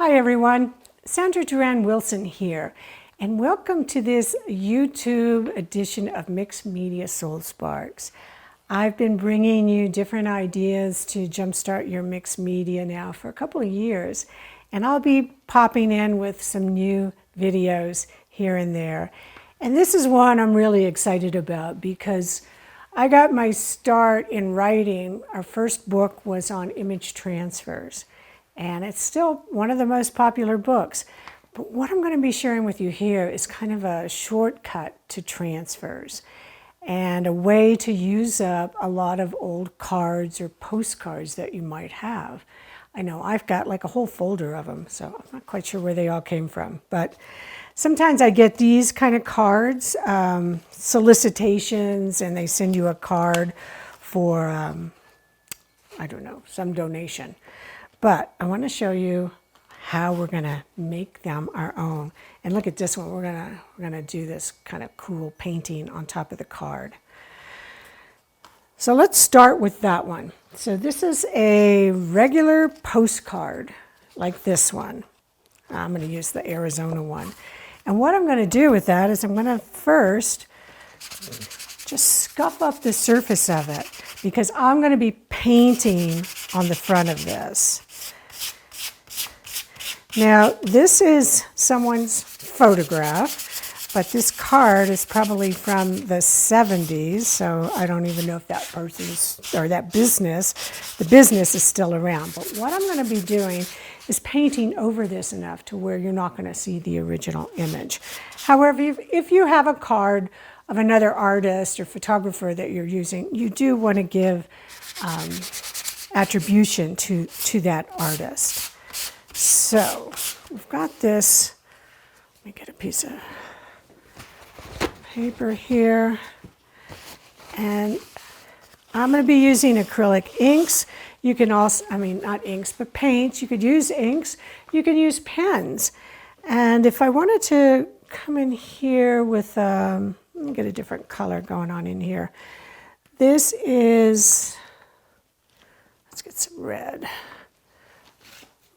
Hi everyone, Sandra Duran Wilson here, and welcome to this YouTube edition of Mixed Media Soul Sparks. I've been bringing you different ideas to jumpstart your mixed media now for a couple of years, and I'll be popping in with some new videos here and there. And this is one I'm really excited about because I got my start in writing. Our first book was on image transfers, and it's still one of the most popular books. But what I'm going to be sharing with you here is kind of a shortcut to transfers and a way to use up a lot of old cards or postcards that you might have. I know I've got like a whole folder of them, so I'm not quite sure where they all came from. But sometimes I get these kind of cards, solicitations, and they send you a card for, I don't know, some donation. But I want to show you how we're going to make them our own. And look at this one. We're gonna do this kind of cool painting on top of the card. So let's start with that one. So this is a regular postcard like this one. I'm going to use the Arizona one. And what I'm going to do with that is I'm going to first just scuff up the surface of it because I'm going to be painting on the front of this. Now, this is someone's photograph, but this card is probably from the 70s, so I don't even know if that person's, or that business, the business is still around. But what I'm going to be doing is painting over this enough to where you're not going to see the original image. However, if you have a card of another artist or photographer that you're using, you do want to give attribution to that artist. So we've got this. Let me get a piece of paper here. And I'm going to be using acrylic inks. You can also, not inks, but paints. You could use inks. You can use pens. And if I wanted to come in here with, let me get a different color going on in here. This is, let's get some red.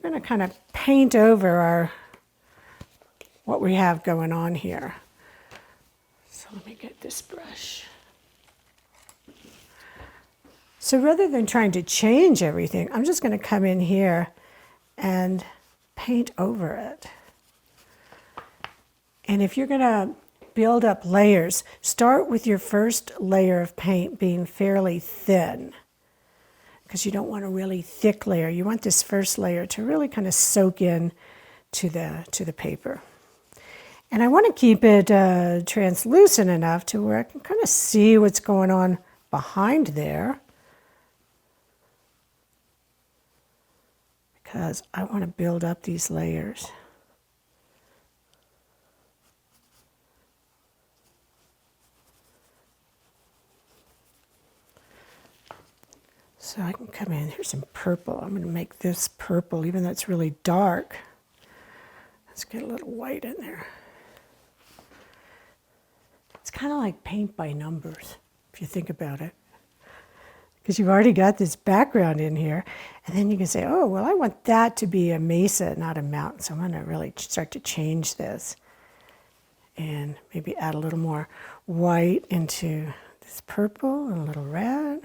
I'm going to kind of paint over what we have going on here. So let me get this brush. So rather than trying to change everything, I'm just going to come in here and paint over it. And if you're going to build up layers, start with your first layer of paint being fairly thin, because you don't want a really thick layer. You want this first layer to really kind of soak in to the paper. And I want to keep it translucent enough to where I can kind of see what's going on behind there, because I want to build up these layers. So I can come in, here's some purple. I'm going to make this purple, even though it's really dark. Let's get a little white in there. It's kind of like paint by numbers, if you think about it. Because you've already got this background in here, and then you can say, oh, well, I want that to be a mesa, not a mountain. So I'm going to really start to change this and maybe add a little more white into this purple and a little red.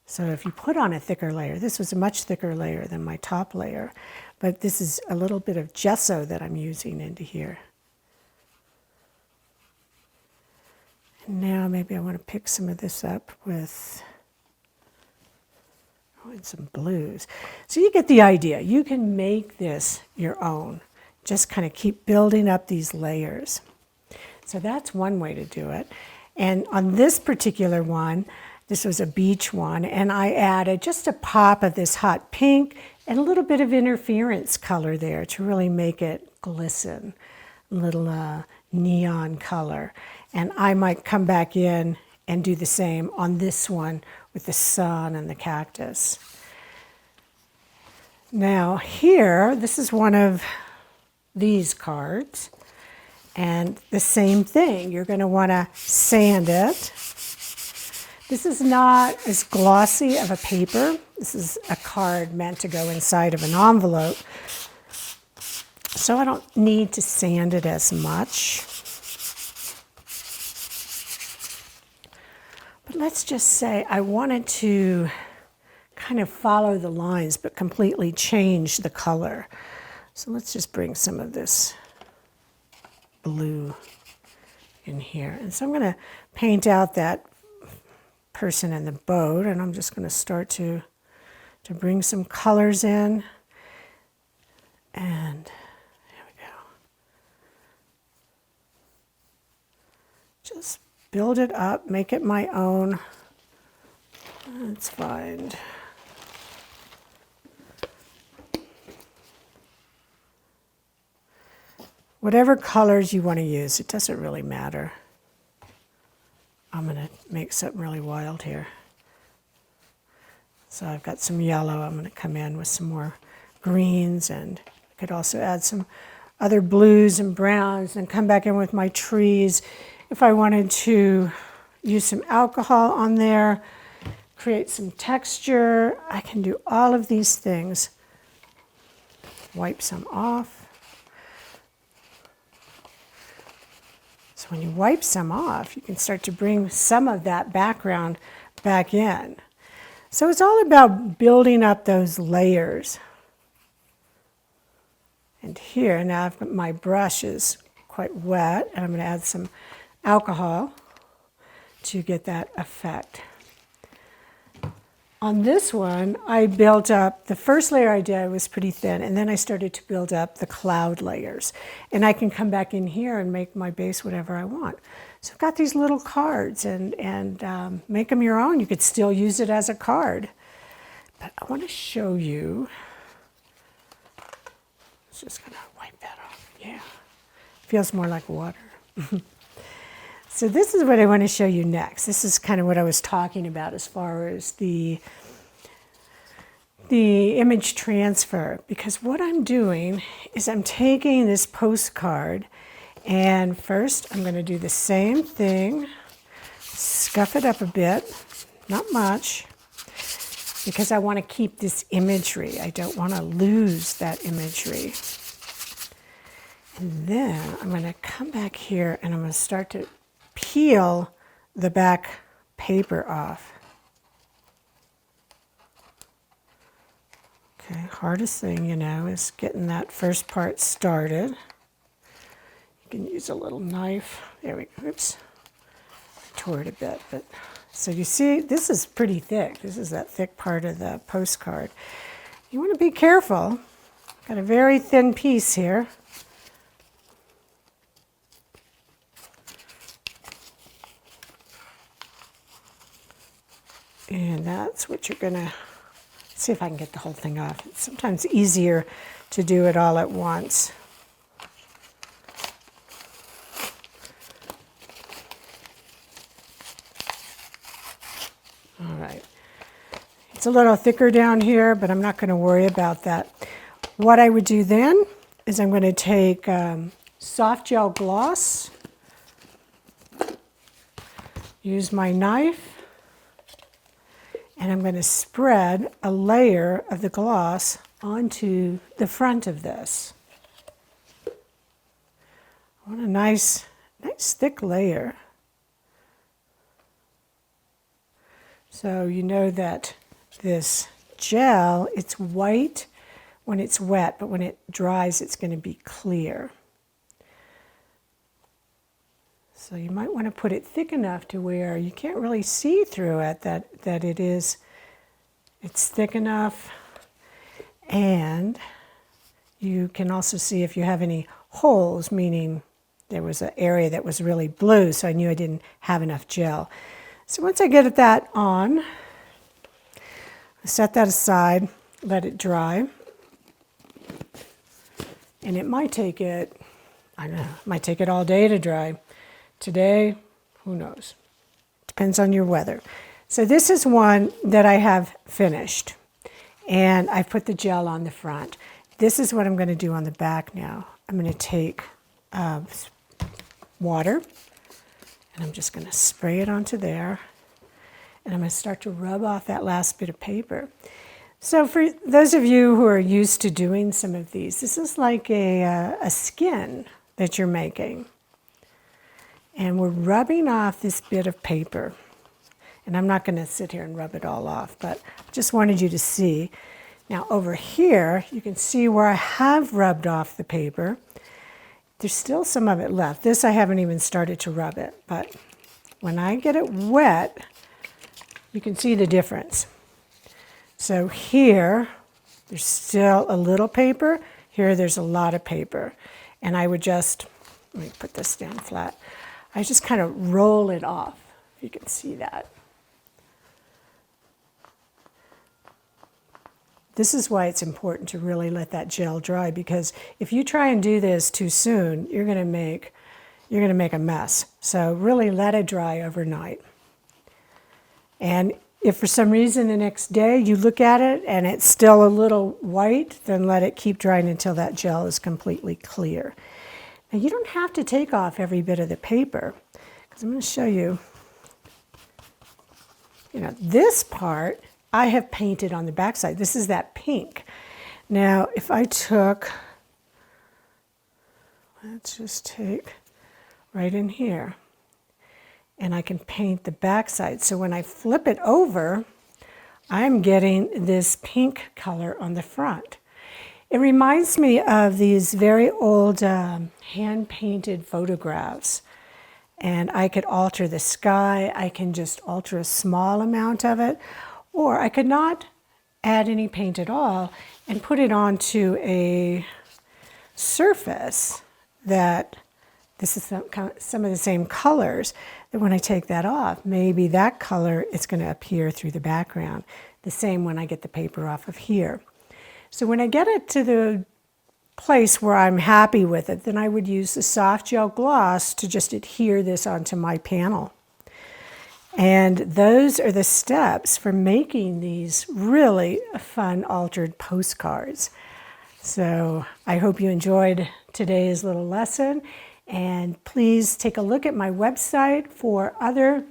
So if you put on a thicker layer, this was a much thicker layer than my top layer, but this is a little bit of gesso that I'm using into here. And now maybe I want to pick some of this up with some blues. So you get the idea. You can make this your own. Just kind of keep building up these layers. So that's one way to do it. And on this particular one, this was a beach one, and I added just a pop of this hot pink and a little bit of interference color there to really make it glisten, a little neon color. And I might come back in and do the same on this one with the sun and the cactus. Now here, this is one of these cards, and the same thing. You're going to want to sand it. This is not as glossy of a paper This is a card meant to go inside of an envelope. So I don't need to sand it as much. But let's just say I wanted to kind of follow the lines but completely change the color. So let's just bring some of this blue in here. And so I'm going to paint out that person in the boat, and I'm just going to start to bring some colors in. And there we go. Just build it up, make it my own. Let's find. Whatever colors you want to use, it doesn't really matter. I'm going to make something really wild here. So I've got some yellow. I'm going to come in with some more greens, and I could also add some other blues and browns and come back in with my trees. If I wanted to use some alcohol on there, create some texture, I can do all of these things. Wipe some off. So when you wipe some off, you can start to bring some of that background back in. So it's all about building up those layers. And here, now I've got my brush is quite wet, and I'm going to add some alcohol to get that effect. On this one, I built up, the first layer I did was pretty thin, and then I started to build up the cloud layers. And I can come back in here and make my base whatever I want. So I've got these little cards, and make them your own. You could still use it as a card. But I want to show you, it's just going to wipe that off. Yeah, feels more like water. So this is what I want to show you next. This is kind of what I was talking about as far as the image transfer, because what I'm doing is I'm taking this postcard, and first I'm going to do the same thing, scuff it up a bit, not much, because I want to keep this imagery. I don't want to lose that imagery. And then I'm going to come back here and I'm going to start to peel the back paper off. Okay, hardest thing, you know, is getting that first part started. You can use a little knife. There we go. Oops. I tore it a bit, but so you see, this is pretty thick. This is that thick part of the postcard. You want to be careful. Got a very thin piece here. And that's what you're going to see if I can get the whole thing off. It's sometimes easier to do it all at once. All right. It's a little thicker down here, but I'm not going to worry about that. What I would do then is I'm going to take soft gel gloss, use my knife, and I'm going to spread a layer of the gloss onto the front of this. I want a nice thick layer. So you know that this gel, it's white when it's wet, but when it dries, it's going to be clear. So you might want to put it thick enough to where you can't really see through it, that it's thick enough. And you can also see if you have any holes, meaning there was an area that was really blue, so I knew I didn't have enough gel. So once I get that on, I set that aside, let it dry. And it might take it, I don't know, it might take it all day to dry. Today, who knows? Depends on your weather. So this is one that I have finished, and I put the gel on the front. This is what I'm going to do on the back now. I'm going to take water, and I'm just going to spray it onto there, and I'm going to start to rub off that last bit of paper. So for those of you who are used to doing some of these, this is like a skin that you're making. And we're rubbing off this bit of paper. And I'm not going to sit here and rub it all off, but I just wanted you to see. Now over here, you can see where I have rubbed off the paper. There's still some of it left. This I haven't even started to rub it, but when I get it wet, you can see the difference. So here, there's still a little paper. Here, there's a lot of paper. And I would just, let me put this down flat. I just kind of roll it off, if you can see that. This is why it's important to really let that gel dry, because if you try and do this too soon, you're going to make a mess. So really let it dry overnight. And if for some reason the next day you look at it and it's still a little white, then let it keep drying until that gel is completely clear. Now you don't have to take off every bit of the paper, because I'm going to show you, this part I have painted on the backside. This is that pink. Now if I took, let's just take right in here, and I can paint the backside. So when I flip it over, I'm getting this pink color on the front. It reminds me of these very old hand-painted photographs. And I could alter the sky. I can just alter a small amount of it. Or I could not add any paint at all and put it onto a surface that this is some of the same colors, that when I take that off, maybe that color is going to appear through the background. The same when I get the paper off of here. So when I get it to the place where I'm happy with it, then I would use the soft gel gloss to just adhere this onto my panel. And those are the steps for making these really fun altered postcards. So I hope you enjoyed today's little lesson. And please take a look at my website for other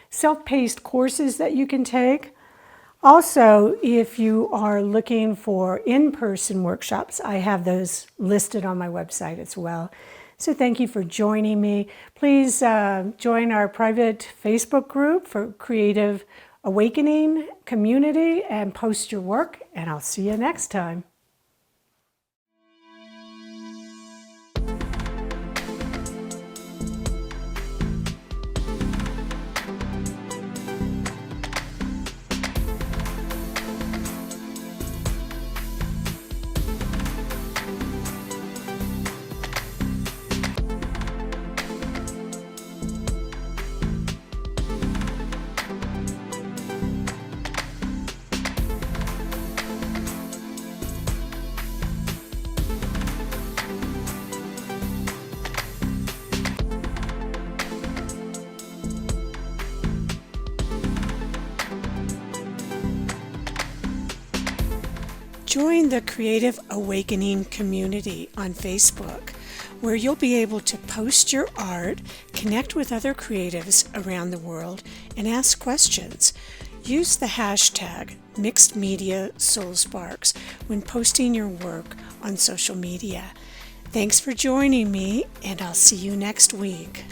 self-paced courses that you can take. Also, if you are looking for in-person workshops, I have those listed on my website as well. So thank you for joining me. Please join our private Facebook group for Creative Awakening Community and post your work, and I'll see you next time. Join the Creative Awakening community on Facebook, where you'll be able to post your art, connect with other creatives around the world, and ask questions. Use the hashtag #MixedMediaSoulSparks when posting your work on social media. Thanks for joining me, and I'll see you next week.